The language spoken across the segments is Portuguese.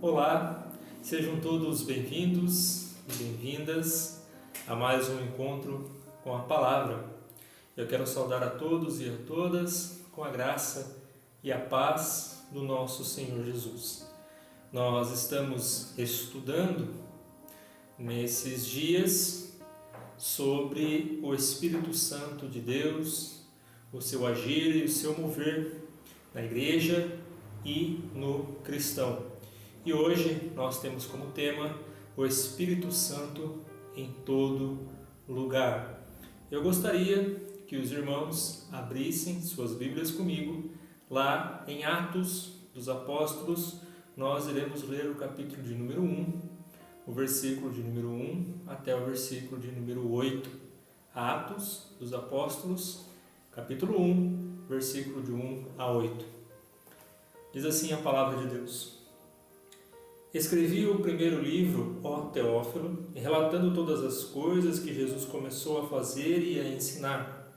Olá, sejam todos bem-vindos e bem-vindas a mais um encontro com a Palavra. Eu quero saudar a todos e a todas com a graça e a paz do nosso Senhor Jesus. Nós estamos estudando nesses dias sobre o Espírito Santo de Deus, o seu agir e o seu mover na igreja e no cristão. E hoje nós temos como tema o Espírito Santo em todo lugar. Eu gostaria que os irmãos abrissem suas Bíblias comigo lá em Atos dos Apóstolos. Nós iremos ler o capítulo de número 1, o versículo de número 1 até o versículo de número 8. Atos dos Apóstolos, capítulo 1, versículo de 1 a 8. Diz assim a palavra de Deus: Escrevi o primeiro livro, ó Teófilo, relatando todas as coisas que Jesus começou a fazer e a ensinar,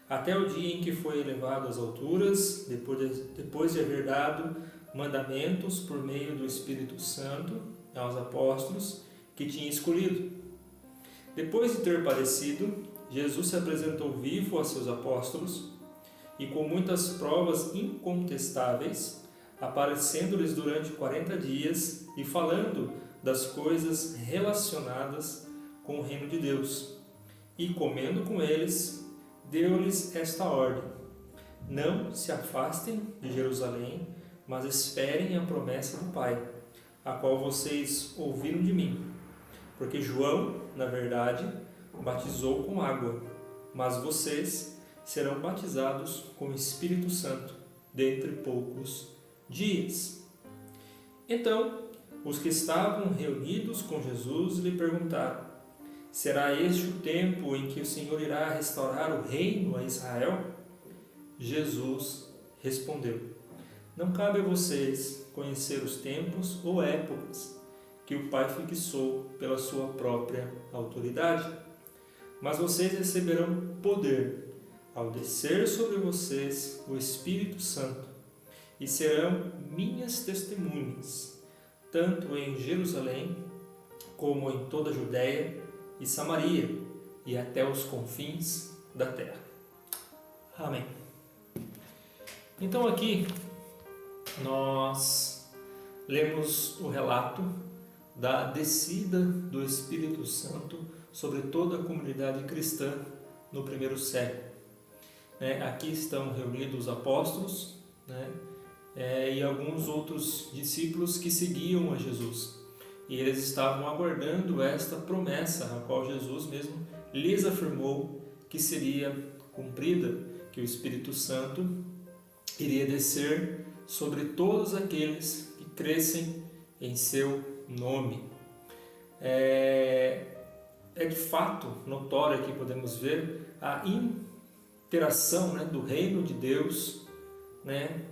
até o dia em que foi elevado às alturas, depois de haver dado mandamentos por meio do Espírito Santo aos apóstolos que tinha escolhido. Depois de ter padecido, Jesus se apresentou vivo a seus apóstolos e com muitas provas incontestáveis, aparecendo-lhes durante 40 dias e falando das coisas relacionadas com o reino de Deus. E comendo com eles, deu-lhes esta ordem: não se afastem de Jerusalém, mas esperem a promessa do Pai, a qual vocês ouviram de mim. Porque João, na verdade, batizou com água, mas vocês serão batizados com o Espírito Santo dentre poucos dias. Então, os que estavam reunidos com Jesus lhe perguntaram: será este o tempo em que o Senhor irá restaurar o reino a Israel? Jesus respondeu: não cabe a vocês conhecer os tempos ou épocas que o Pai fixou pela sua própria autoridade, mas vocês receberão poder ao descer sobre vocês o Espírito Santo, e serão minhas testemunhas, tanto em Jerusalém, como em toda a Judéia e Samaria, e até os confins da terra. Amém. Então aqui nós lemos o relato da descida do Espírito Santo sobre toda a comunidade cristã no primeiro século. Aqui estão reunidos os apóstolos, e alguns outros discípulos que seguiam a Jesus. E eles estavam aguardando esta promessa, a qual Jesus mesmo lhes afirmou que seria cumprida, que o Espírito Santo iria descer sobre todos aqueles que crescem em seu nome. É de fato notório que podemos ver a interação do reino de Deus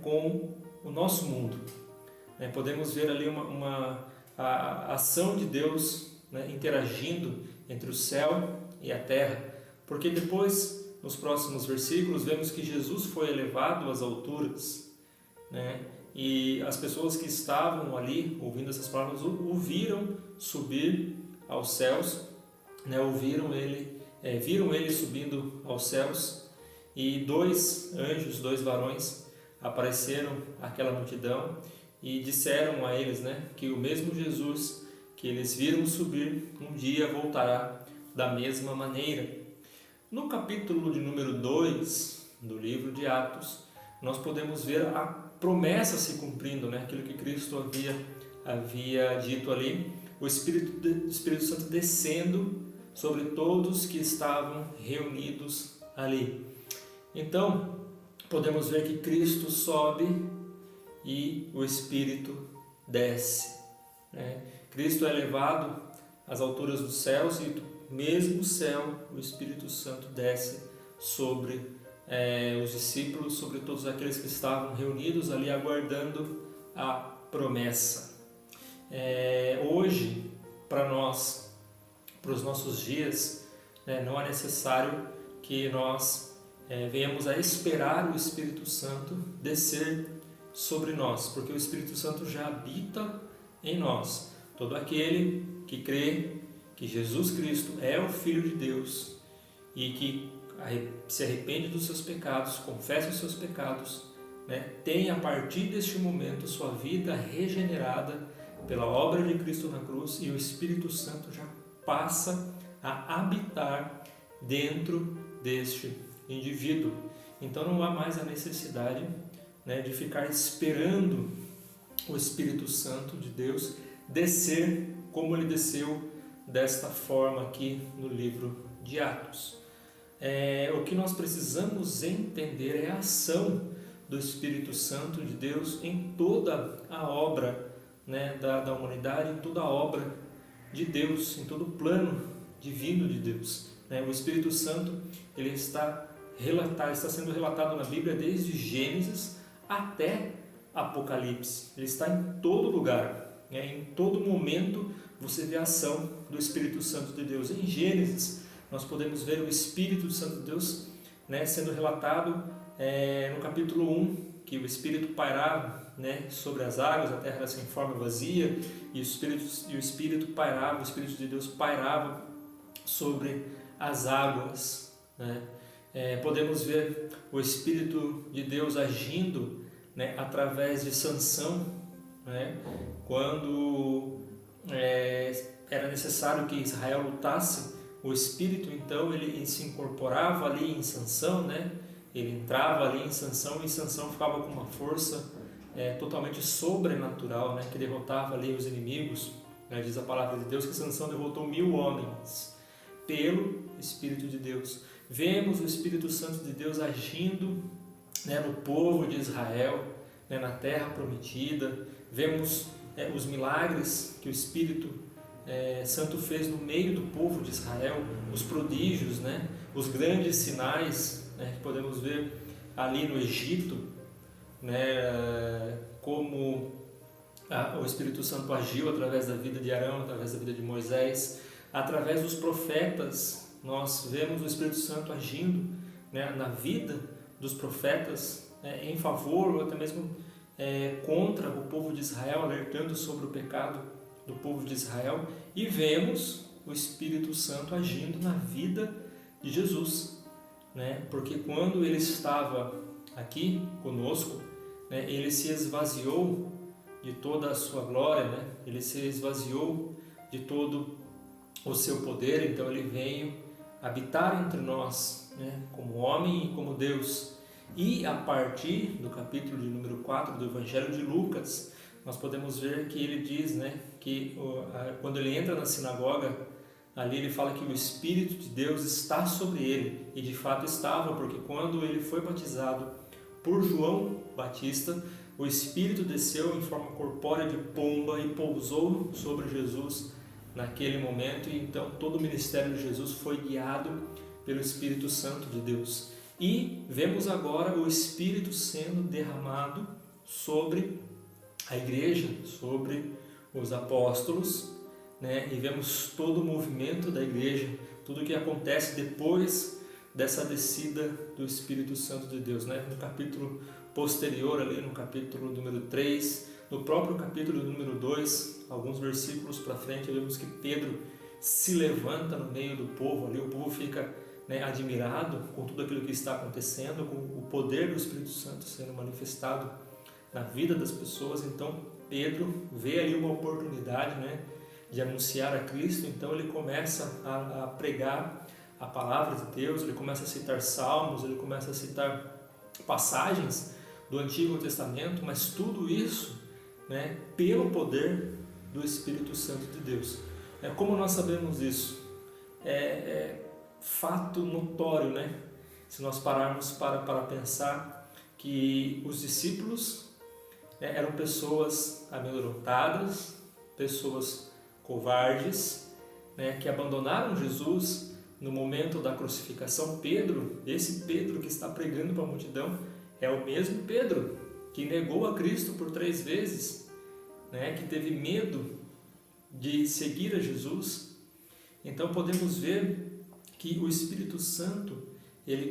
com o nosso mundo. Podemos ver ali a ação de Deus interagindo entre o céu e a terra, porque depois, nos próximos versículos, vemos que Jesus foi elevado às alturas, e as pessoas que estavam ali ouvindo essas palavras o viram subir aos céus, viram ele subindo aos céus, e dois anjos, dois varões, apareceram àquela multidão e disseram a eles que o mesmo Jesus que eles viram subir um dia voltará da mesma maneira. No capítulo de número 2 do livro de Atos, nós podemos ver a promessa se cumprindo, aquilo que Cristo havia dito ali, o Espírito Santo descendo sobre todos que estavam reunidos ali. Então, podemos ver que Cristo sobe e o Espírito desce. Cristo é elevado às alturas dos céus e do mesmo céu o Espírito Santo desce sobre os discípulos, sobre todos aqueles que estavam reunidos ali aguardando a promessa. Hoje, para nós, para os nossos dias, não é necessário que nós venhamos a esperar o Espírito Santo descer sobre nós, porque o Espírito Santo já habita em nós. Todo aquele que crê que Jesus Cristo é o Filho de Deus e que se arrepende dos seus pecados, confessa os seus pecados, tem a partir deste momento sua vida regenerada pela obra de Cristo na cruz, e o Espírito Santo já passa a habitar dentro deste indivíduo. Então não há mais a necessidade de ficar esperando o Espírito Santo de Deus descer como ele desceu desta forma aqui no livro de Atos. O que nós precisamos entender é a ação do Espírito Santo de Deus em toda a obra da humanidade, em toda a obra de Deus, em todo o plano divino de Deus. O Espírito Santo ele está sendo relatado na Bíblia desde Gênesis até Apocalipse. Ele está em todo lugar, em todo momento você vê a ação do Espírito Santo de Deus. Em Gênesis nós podemos ver o Espírito Santo de Deus sendo relatado no capítulo 1, que o Espírito pairava sobre as águas, a terra era sem forma e vazia, e o Espírito pairava, o Espírito de Deus pairava sobre as águas. Podemos ver o Espírito de Deus agindo através de Sansão, quando era necessário que Israel lutasse. O Espírito então ele se incorporava ali em Sansão, ele entrava ali em Sansão, e Sansão ficava com uma força totalmente sobrenatural, que derrotava ali os inimigos. Diz a palavra de Deus que Sansão derrotou 1000 homens pelo Espírito de Deus. Vemos o Espírito Santo de Deus agindo no povo de Israel, na terra prometida. Vemos os milagres que o Espírito Santo fez no meio do povo de Israel, os prodígios, os grandes sinais que podemos ver ali no Egito, como o Espírito Santo agiu através da vida de Arão, através da vida de Moisés, através dos profetas. Nós vemos o Espírito Santo agindo na vida dos profetas em favor ou até mesmo contra o povo de Israel, alertando sobre o pecado do povo de Israel, e vemos o Espírito Santo agindo na vida de Jesus, porque quando ele estava aqui conosco, ele se esvaziou de toda a sua glória, ele se esvaziou de todo o seu poder, então ele veio habitar entre nós, como homem e como Deus. E a partir do capítulo de número 4 do Evangelho de Lucas, nós podemos ver que ele diz que quando ele entra na sinagoga, ali ele fala que o Espírito de Deus está sobre ele, e de fato estava, porque quando ele foi batizado por João Batista, o Espírito desceu em forma corpórea de pomba e pousou sobre Jesus naquele momento, e então todo o ministério de Jesus foi guiado pelo Espírito Santo de Deus. E vemos agora o Espírito sendo derramado sobre a igreja, sobre os apóstolos, e vemos todo o movimento da igreja, tudo o que acontece depois dessa descida do Espírito Santo de Deus. No capítulo posterior, ali no capítulo número 3, no próprio capítulo número 2, alguns versículos para frente, vemos que Pedro se levanta no meio do povo, ali o povo fica admirado com tudo aquilo que está acontecendo, com o poder do Espírito Santo sendo manifestado na vida das pessoas. Então Pedro vê ali uma oportunidade de anunciar a Cristo, então ele começa a pregar a palavra de Deus, ele começa a citar salmos, ele começa a citar passagens do Antigo Testamento, mas tudo isso pelo poder do Espírito Santo de Deus. Como nós sabemos isso? É fato notório, se nós pararmos para pensar que os discípulos eram pessoas amedrontadas, pessoas covardes, que abandonaram Jesus no momento da crucificação. Pedro, esse Pedro que está pregando para a multidão, é o mesmo Pedro que negou a Cristo por 3 vezes, que teve medo de seguir a Jesus. Então podemos ver que o Espírito Santo,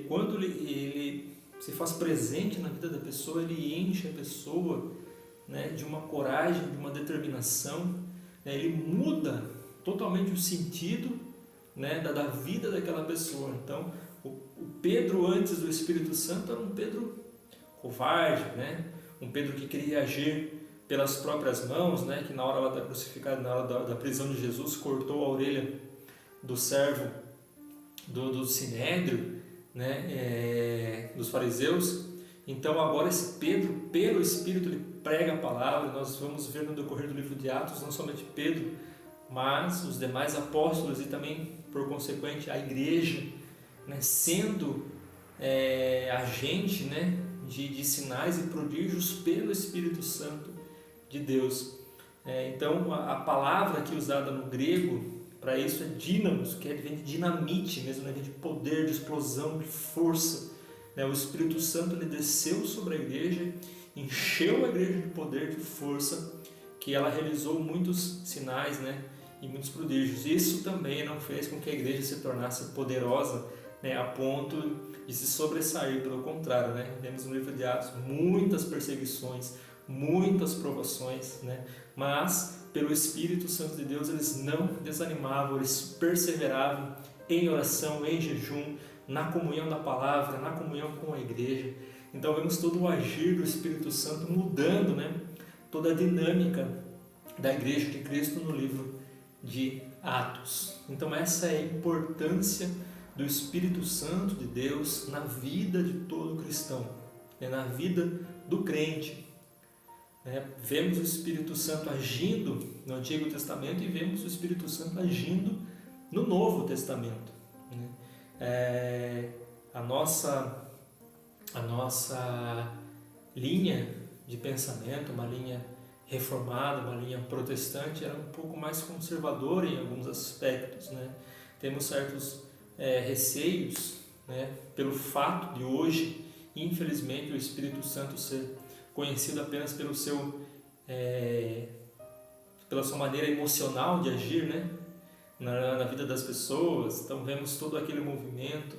quando ele se faz presente na vida da pessoa, ele enche a pessoa né, de uma coragem, de uma determinação, né, ele muda totalmente o sentido, né, da vida daquela pessoa. Então, o Pedro antes do Espírito Santo era um Pedro covarde, né, um Pedro que queria agir pelas próprias mãos, né, que na hora lá da crucificada, na hora da prisão de Jesus, cortou a orelha do servo do Sinédrio, né, dos fariseus. Então agora esse Pedro, pelo Espírito, ele prega a palavra. Nós vamos ver no decorrer do livro de Atos, não somente Pedro, mas os demais apóstolos e também, por consequente, a igreja, né, sendo agente, né, de sinais e prodígios pelo Espírito Santo de Deus. Então a palavra aqui usada no grego para isso é dínamos, que vem de dinamite mesmo, né, vem de poder, de explosão, de força. O Espírito Santo ele desceu sobre a igreja, encheu a igreja de poder, de força, que ela realizou muitos sinais, né, e muitos prodígios. Isso também não fez com que a igreja se tornasse poderosa, né, a ponto de se sobressair. Pelo contrário, né, vemos no livro de Atos muitas perseguições, muitas provações, né, mas pelo Espírito Santo de Deus eles não desanimavam, eles perseveravam em oração, em jejum, na comunhão da palavra, na comunhão com a igreja. Então vemos todo o agir do Espírito Santo mudando, né, toda a dinâmica da igreja de Cristo no livro de Atos. Então essa é a importância do Espírito Santo de Deus na vida de todo cristão, na vida do crente. Vemos o Espírito Santo agindo no Antigo Testamento e vemos o Espírito Santo agindo no Novo Testamento. A nossa linha de pensamento, uma linha reformada, uma linha protestante, era um pouco mais conservadora em alguns aspectos, né? Temos certos receios, né, pelo fato de hoje, infelizmente, o Espírito Santo ser conhecido apenas pela sua maneira emocional de agir, né, na vida das pessoas. Então vemos todo aquele movimento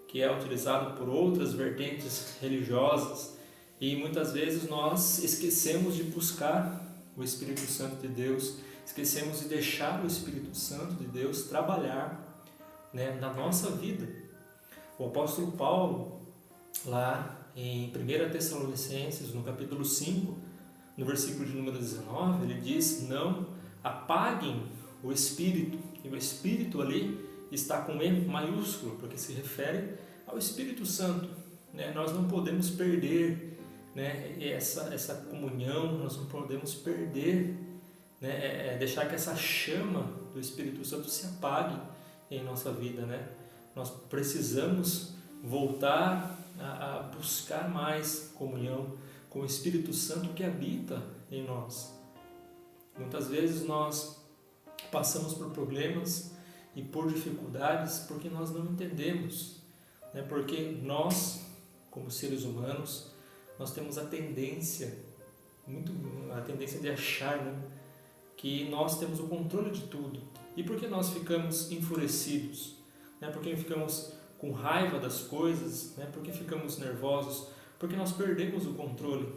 que é utilizado por outras vertentes religiosas e muitas vezes nós esquecemos de buscar o Espírito Santo de Deus, esquecemos de deixar o Espírito Santo de Deus trabalhar, né, na nossa vida. O apóstolo Paulo, lá em 1 Tessalonicenses, no capítulo 5, no versículo de número 19, ele diz: não apaguem o Espírito. E o Espírito ali está com E maiúsculo, porque se refere ao Espírito Santo. Nós não podemos perder, né, essa comunhão, nós não podemos perder, né, deixar que essa chama do Espírito Santo se apague em nossa vida, né? Nós precisamos voltar a buscar mais comunhão com o Espírito Santo que habita em nós. Muitas vezes nós passamos por problemas e por dificuldades porque nós não entendemos, né? Porque nós, como seres humanos, nós temos a tendência de achar, né, que nós temos o controle de tudo. E por que nós ficamos enfurecidos? Porque ficamos com raiva das coisas, né? Porque ficamos nervosos, porque nós perdemos o controle,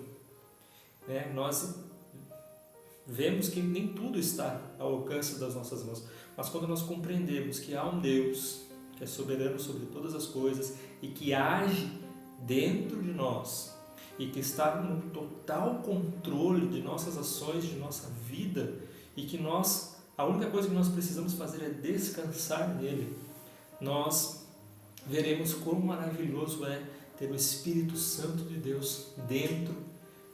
né? Nós vemos que nem tudo está ao alcance das nossas mãos, mas quando nós compreendemos que há um Deus que é soberano sobre todas as coisas e que age dentro de nós e que está no total controle de nossas ações, de nossa vida, e que a única coisa que nós precisamos fazer é descansar nele, nós veremos quão maravilhoso é ter o Espírito Santo de Deus dentro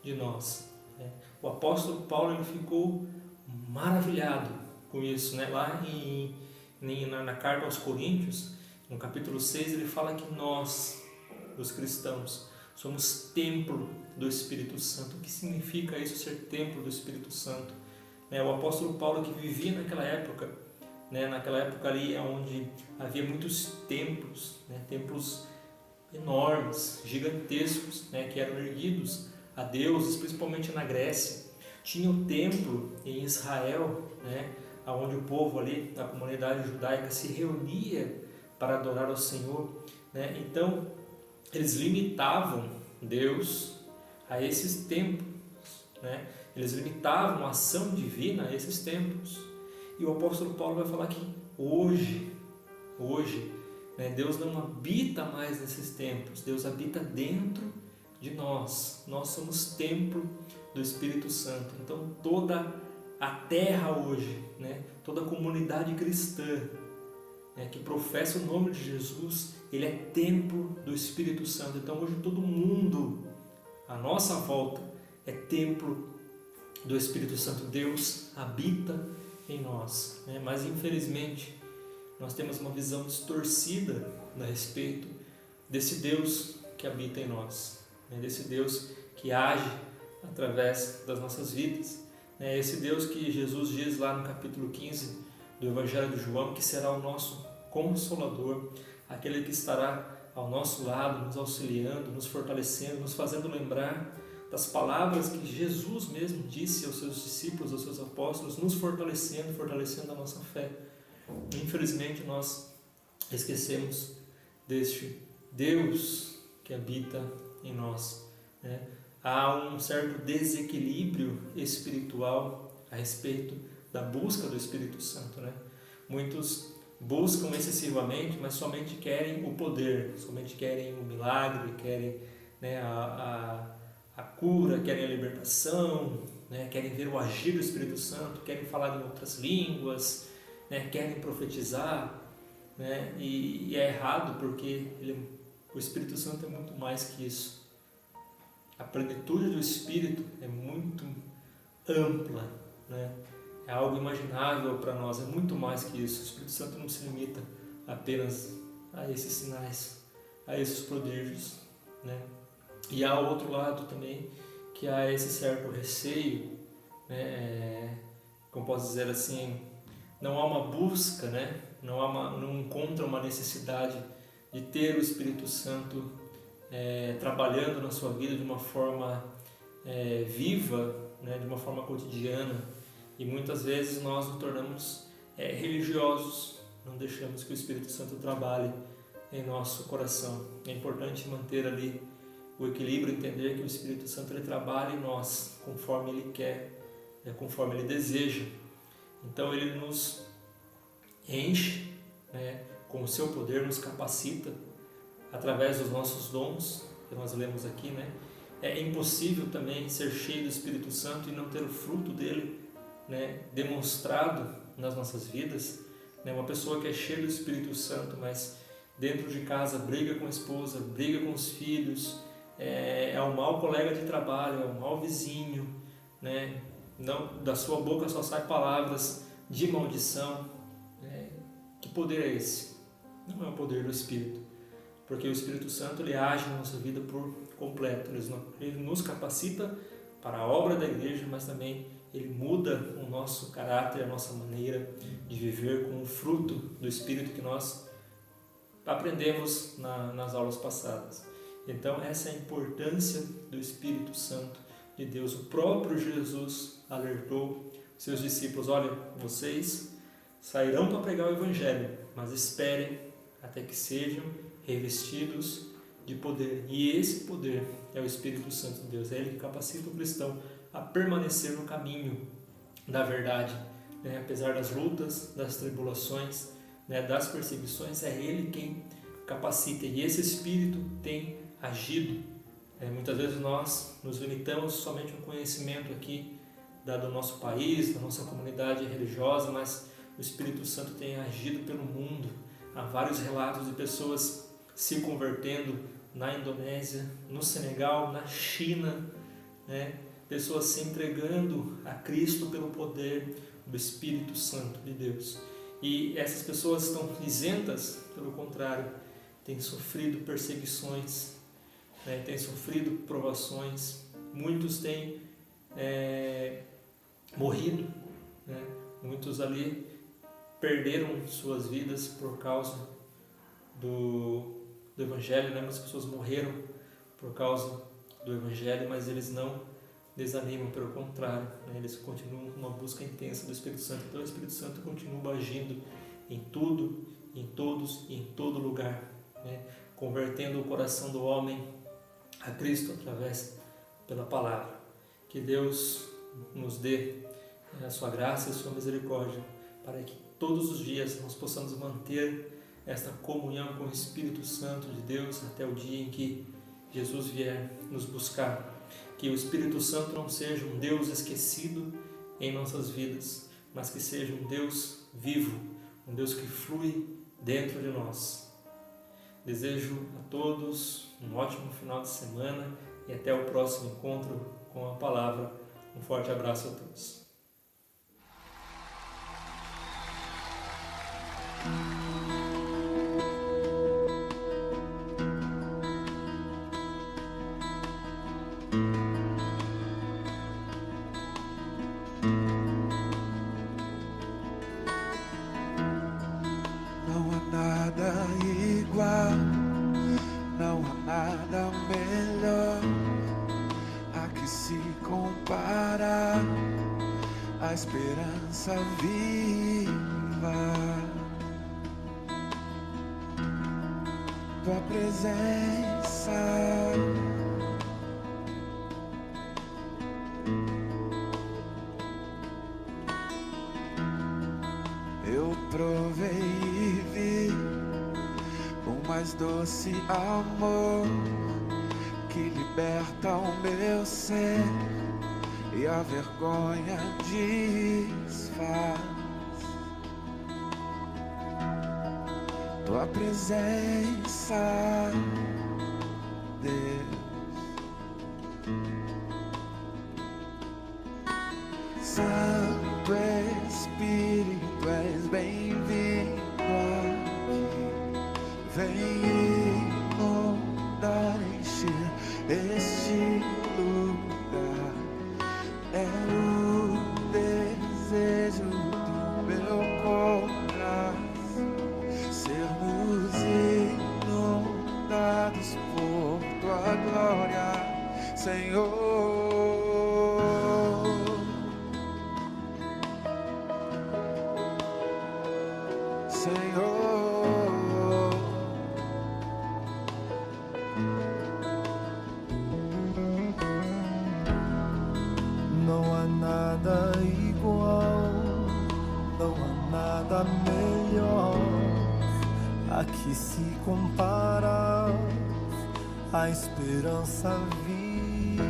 de nós. O apóstolo Paulo ele ficou maravilhado com isso, né? Lá na carta aos Coríntios, no capítulo 6, ele fala que nós, os cristãos, somos templo do Espírito Santo. O que significa isso, ser templo do Espírito Santo? O apóstolo Paulo, que vivia naquela época, naquela época ali onde havia muitos templos, templos enormes, gigantescos, que eram erguidos a deuses, principalmente na Grécia. Tinha o templo em Israel, onde o povo ali, a comunidade judaica, se reunia para adorar ao Senhor. Então, eles limitavam Deus a esses templos né? Eles limitavam a ação divina a esses templos. E o apóstolo Paulo vai falar que hoje, né, Deus não habita mais nesses templos, Deus habita dentro de nós. Nós somos templo do Espírito Santo. Então toda a terra hoje, né, toda a comunidade cristã, né, que professa o nome de Jesus, ele é templo do Espírito Santo. Então hoje todo mundo à nossa volta é templo do Espírito Santo. Deus habita em nós, né? Mas infelizmente nós temos uma visão distorcida a respeito desse Deus que habita em nós, né? Desse Deus que age através das nossas vidas, né? Esse Deus que Jesus diz lá no capítulo 15 do Evangelho de João que será o nosso Consolador, aquele que estará ao nosso lado, nos auxiliando, nos fortalecendo, nos fazendo lembrar das palavras que Jesus mesmo disse aos seus discípulos, aos seus apóstolos, nos fortalecendo a nossa fé. Infelizmente nós esquecemos deste Deus que habita em nós, né? Há um certo desequilíbrio espiritual a respeito da busca do Espírito Santo, né? Muitos buscam excessivamente, mas somente querem o poder, somente querem o milagre, querem, né, a cura, querem a libertação, né, querem ver o agir do Espírito Santo, querem falar em outras línguas, né, querem profetizar, né, e é errado porque o Espírito Santo é muito mais que isso. A plenitude do Espírito é muito ampla, né? É algo imaginável para nós, é muito mais que isso. O Espírito Santo não se limita apenas a esses sinais, a esses prodígios, né? E há o outro lado também, que há esse certo receio, né? Como posso dizer assim, não há uma busca, né? Não encontra uma necessidade de ter o Espírito Santo trabalhando na sua vida de uma forma viva, né? De uma forma cotidiana. E muitas vezes nós nos tornamos religiosos, não deixamos que o Espírito Santo trabalhe em nosso coração. É importante manter ali o equilíbrio, entender que o Espírito Santo ele trabalha em nós conforme ele quer, conforme ele deseja. Então ele nos enche, né, com o seu poder, nos capacita através dos nossos dons, que nós lemos aqui, né? É impossível também ser cheio do Espírito Santo e não ter o fruto dele, né, demonstrado nas nossas vidas, né? Uma pessoa que é cheia do Espírito Santo, mas dentro de casa briga com a esposa, briga com os filhos, é um mau colega de trabalho, é um mau vizinho, né? Não, da sua boca só saem palavras de maldição, né? Que poder é esse? Não é o poder do Espírito, porque o Espírito Santo ele age na nossa vida por completo, ele nos capacita para a obra da igreja, mas também ele muda o nosso caráter, a nossa maneira de viver com o fruto do Espírito que nós aprendemos nas aulas passadas. Então essa é a importância do Espírito Santo de Deus. O próprio Jesus alertou seus discípulos: olha, vocês sairão para pregar o Evangelho, mas esperem até que sejam revestidos de poder. E esse poder é o Espírito Santo de Deus, é ele que capacita o cristão a permanecer no caminho da verdade, né? Apesar das lutas, das tribulações, né, das perseguições, é ele quem capacita, e esse Espírito tem agido. Muitas vezes nós nos limitamos somente ao conhecimento aqui do nosso país, da nossa comunidade religiosa, mas o Espírito Santo tem agido pelo mundo. Há vários relatos de pessoas se convertendo na Indonésia, no Senegal, na China, né? Pessoas se entregando a Cristo pelo poder do Espírito Santo de Deus. E essas pessoas estão isentas, pelo contrário, têm sofrido perseguições, né? Têm sofrido provações, muitos têm morrido, né? Muitos ali perderam suas vidas por causa do Evangelho, né? Muitas pessoas morreram por causa do Evangelho, mas eles não desanimam, pelo contrário, né? Eles continuam com uma busca intensa do Espírito Santo. Então o Espírito Santo continua agindo em tudo, em todos e em todo lugar, né? Convertendo o coração do homem a Cristo através pela palavra. Que Deus nos dê a sua graça e a sua misericórdia, para que todos os dias nós possamos manter esta comunhão com o Espírito Santo de Deus até o dia em que Jesus vier nos buscar. Que o Espírito Santo não seja um Deus esquecido em nossas vidas, mas que seja um Deus vivo, um Deus que flui dentro de nós. Desejo a todos um ótimo final de semana e até o próximo encontro com a palavra. Um forte abraço a todos. Não há nada igual, não há nada melhor a que se compara a esperança viva. Tua presença, eu provei e vi o mais doce amor que liberta o meu ser e a vergonha desfaz. Tua presença, Deus. Santo Espírito, és bem-vindo aqui. Vem inundar, encher este lugar. É o desejo do meu coração, sermos inundados por tua glória, Senhor. Senhor, não há nada igual, não há nada melhor a que se compara a esperança viva.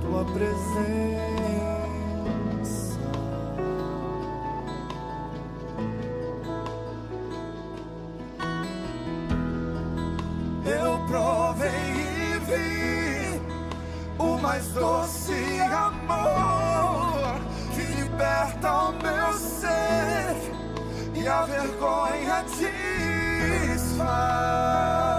Tua presença, eu provei e vi o mais doce amor que liberta o meu ser e a vergonha desfaz.